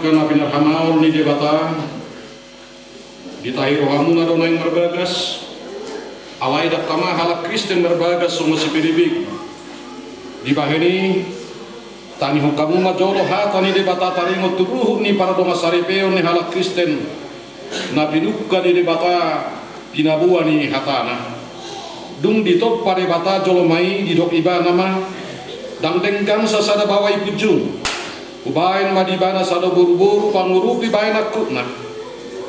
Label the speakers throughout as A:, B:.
A: karena binar hamaul ni debata ditahi rohamu na dona yang berbagas alai dak tama halak Kristen berbagas semua si pedibik di bahini tani hukamu ma jolo hata ni debata taringo turuh ni para doma saripeo ni halak Kristen na pinukka ni debata pinabua ni hatana dung ditop pada debata jolo mai di dok iba nama dang dengkang sasada bawai pujung ubain madibana sada buru-buru pangurupi bain akutna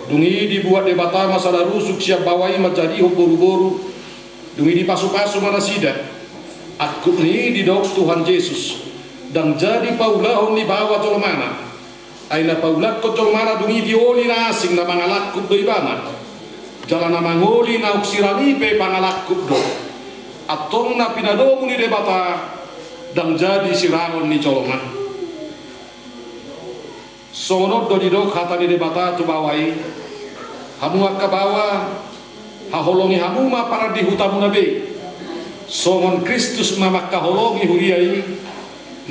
A: dungi dibuat debata masalah rusuk siap bawai menjadi buru-buru dungi dipasu-pasu mana sida akut ni didok Tuhan Yesus dan jadi paulahon ni bawa jolmana aina paulak ko jolmana dungi dioli nasing na mangalakut do ibana jalan na mangoli na uksiralipe pangalakut do atong na pinadomu ni debata dan jadi sirangon ni jolmana sonot do didok hata ni debata tu bawai hamu akka bawa haholongi hamu ma para di hutamu nabe songon Kristus mamakka holongi huriai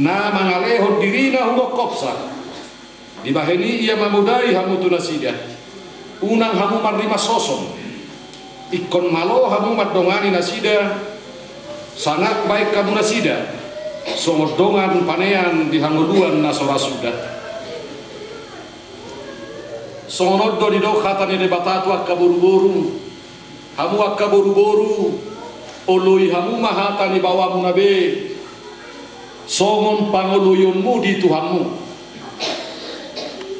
A: na mangalehon dirina humo kopsa di baheni ia mamudai hamu tunasida unang hamu marlima soson ikon malo hamu madongani nasida sangat baik kamu nasida songot dongan panean di hangoduan nasora sudah sonot do di dok hata ni debata tu akka buru-buru hamu akka buru-buru oloi hamu mahata ni bawamu nabe songon pangoluyunmu di Tuhanmu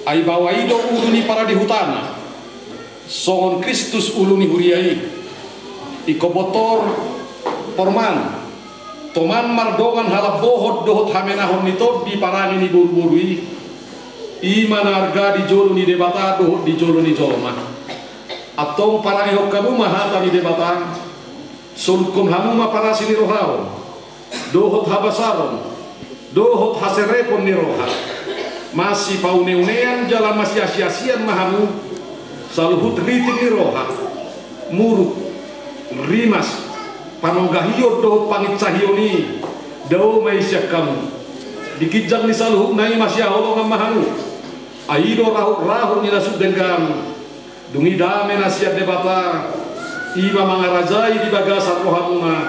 A: ai bawai do ulu ni para di hutana songon Kristus ulu ni huriai iko botor porman toman mardongan halap bohot dohot hamenahon ni tod di parani ni buru-burui iman harga di jolo ni debata dohot di jolo ni jolma atong parani hokkamu mahata ni debata sulkun hamu ma para sini rohao dohot habasaron dohot haserepon ni roha masih pauneunean jalan masih asia-asian mahamu saluhut riting ni roha muruk rimas panonggahio dohot pangit cahioni dao maisyak kamu dikijang ni saluhut nai masih aholongan mahamu aido rahut ni nasud denggang dungi dame nasihat debata ima mangarajai di bagasat rohamuna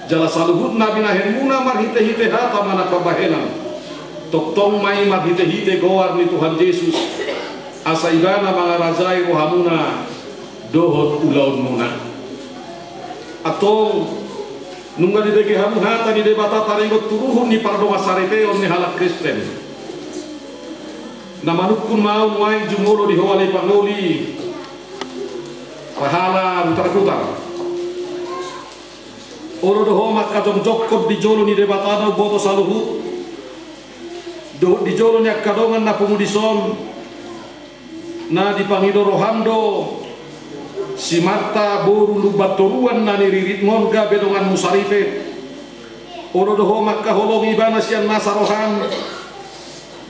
A: jala saluhut nabi nahenmuna marhite-hite hata mana kabahenan toktong mai marhite-hite goar ni Tuhan Yesus asa ibana mangarajai rohamuna dohot ulaun muna atau nungga di dege hamu hata di debata taringot turuhun ni pardonga sarepeon ni halak Kristen namanukun mau muai jumolo di hawali pangoli pahala putar-putar oro doho maka jom jokot di jolo ni debata no boto saluhu do di jolo ni akadongan na pemudison na dipangido rohando si Marta boru lubatoruan na niririt ngonga bedongan musarife oro doho maka holongi bana sian nasa rohan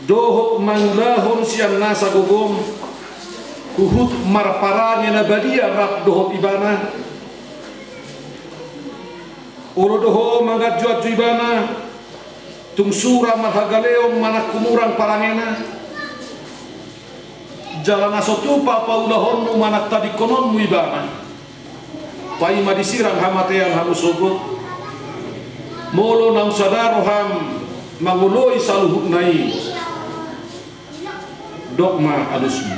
A: dohot manglahon sian nasa gogom kuhut marparanya nabadia rap dohot ibana oro doho mangat juat ibana tungsura marhagaleom manak kumurang parangena jalan asotupa paulahon manak tadi konon mu ibana pai madisirang hamatean hamusogot molo nang sadaroham manguloi saluhut nai dogma alusmu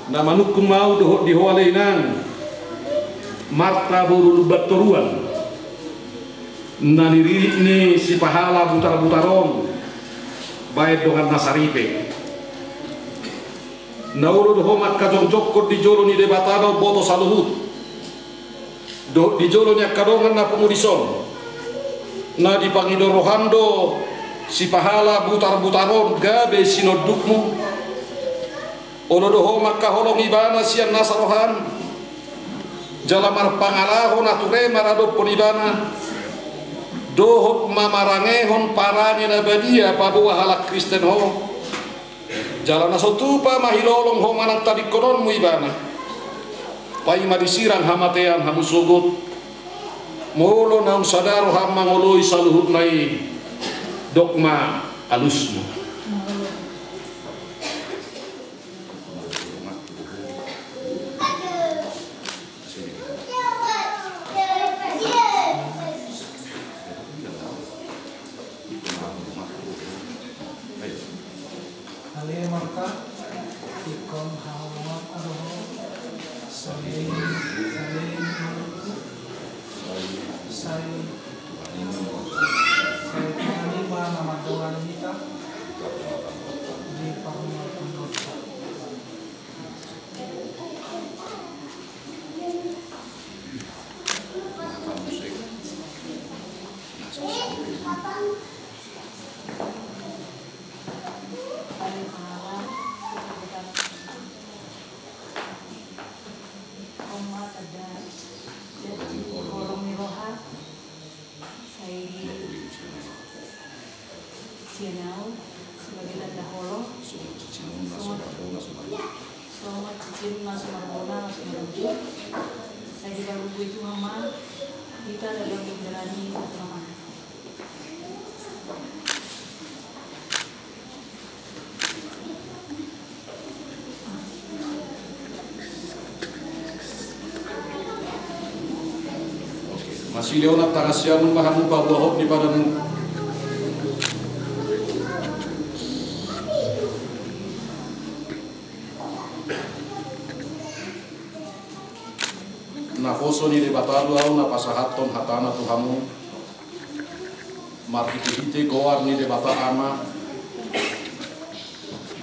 A: na manukun mau dohot di hoaleinan Marta boru lubat toruan na niririk ni si pahala butar-butaron baik dengan nasaripe na uro doho makka jok-jokot di jolo ni debatano boto saluhut do di jolo ni akadongan na pemudison na dipangido rohando si pahala butar-butaron gabe sinodukmu ono doho makka holong ibana sian nasarohan jalamar pangalahon ature marado ponibana dohot mamarangehon parani nabadia padua halak Kristen ho jalana sotupa mahilolong ho manang tadi konon mu ibana pai madisirang hamatean hamusugut molo naun sadaro hamangoloi saluhut nai dogma alusmu.
B: Sianau sebagai tanda holo selamat cicin masuk marbona masuk menuju saya juga lupa itu mama kita dalam menjalani satu mama.
A: Masih leonat tangasyamu mahamu babuahok di padamu. Na foso ni debatalu au na pasahaton hatana tuhamu markikihite goar ni debata ama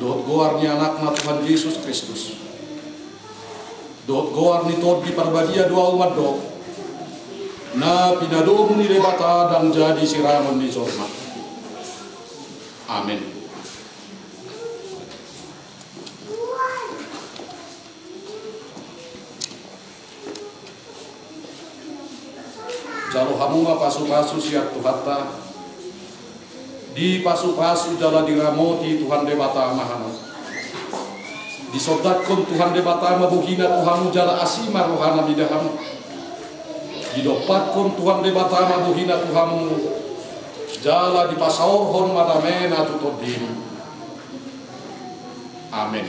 A: dohot goar ni anakna Tuhan Yesus Kristus dohot goar ni tod di parbadia dua umat do na pinadom ni debata dan jadi siraman di sorma. Amin. Jalo hamuma pasu-pasu siap tuhata di pasu-pasu jala diramoti Tuhan debata mahana di sodatkon Tuhan debata mabuhina Tuhanmu jala asima rohana bidahamu di dopatkon Tuhan debata mabuhina Tuhanmu jala di pasaorhon madamena tutodin. Amin.